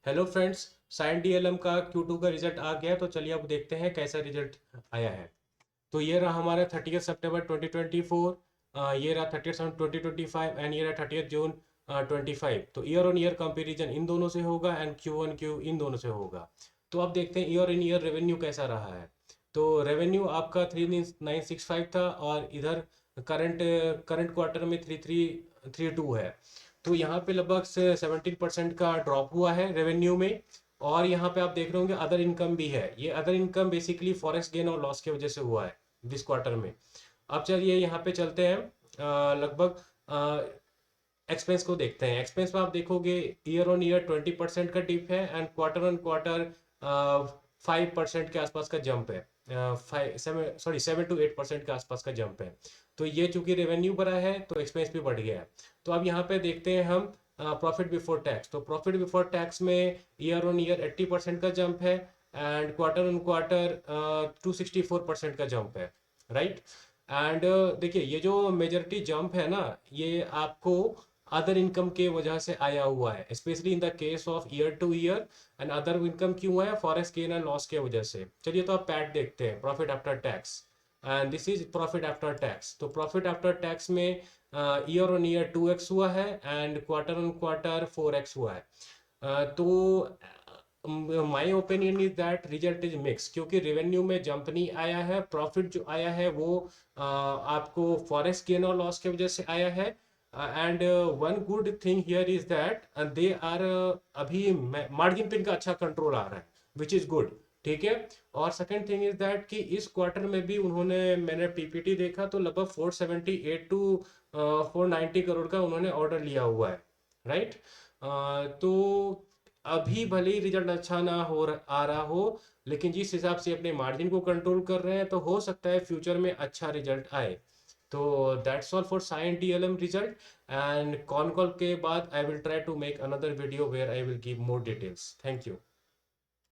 Hello friends, sign DLM का Q2 का result आ गया। तो चलिए अब देखते हैं कैसा रिजल्ट आया है। तो ये रहा हमारा 30 सितंबर 2024, ये रहा 30 2025 एंड ये रहा 30 जून 25। तो ईयर ऑन ईयर कंपेरिजन इन दोनों से होगा एंड Q1 Q इन दोनों से होगा। तो अब देखते हैं ईयर इन ईयर रेवेन्यू कैसा रहा है। तो रेवेन्यू आपका 3965 था और इधर करंट करंट क्वार्टर में 3332 है। तो यहाँ पे लगभग से 17% का ड्रॉप हुआ है रेवेन्यू में। और यहाँ पे आप देख रहे होंगे अदर इनकम भी है। ये other income basically forex gain और लॉस की वजह से हुआ है दिस क्वार्टर में। अब चलिए यहाँ पे चलते हैं, लगभग एक्सपेंस को देखते हैं। एक्सपेंस में आप देखोगे ईयर ऑन ईयर 20% का डिप है एंड क्वार्टर ऑन क्वार्टर 5% के आसपास का जंप है। 7 to 8% के आसपास का जंप है। तो ये चूंकि रेवेन्यू बढ़ा है तो एक्सपेंस भी बढ़ गया है। तो अब यहाँ पे देखते हैं हम प्रॉफिट बिफोर टैक्स। तो प्रॉफिट बिफोर टैक्स में ईयर ऑन ईयर 80% का जंप है एंड क्वार्टर ऑन क्वार्टर 264% का जंप है, राइट। एंड देखिए ये जो मेजोरिटी जंप है ना, ये आपको अदर इनकम के वजह से आया हुआ है, specially in the case of year two year. And other income क्यों है? फॉरेक्स गेन एंड लॉस के वजह से। चलिए तो आप पैट देखते हैं, profit after tax. And this is profit after tax. तो प्रॉफिट आफ्टर टैक्स में ईयर ऑन ईयर 2x हुआ है and quarter on quarter 4x हुआ है। तो my opinion is that result is mix, क्योंकि रेवेन्यू में जंप नहीं आया है। प्रॉफिट जो आया है वो आपको फॉरेक्स गेन और लॉस की वजह से आया है। And one good thing here is that they are अभी मार्जिन पे इनका अच्छा कंट्रोल आ रहा है, विच इज गुड। ठीक है। और सेकंड थिंग इज दैट कि इस क्वार्टर में भी उन्होंने, मैंने पीपीटी देखा तो लगभग 478 टू 490 करोड़ का उन्होंने ऑर्डर लिया हुआ है, राइट। तो अभी भले ही रिजल्ट अच्छा ना आ रहा हो, लेकिन जिस हिसाब से अपने मार्जिन को कंट्रोल कर रहे हैं तो हो सकता है फ्यूचर में अच्छा रिजल्ट आए। तो that's all for sign DLM result. And con call के बाद I will try to make another video where I will give more details. Thank you.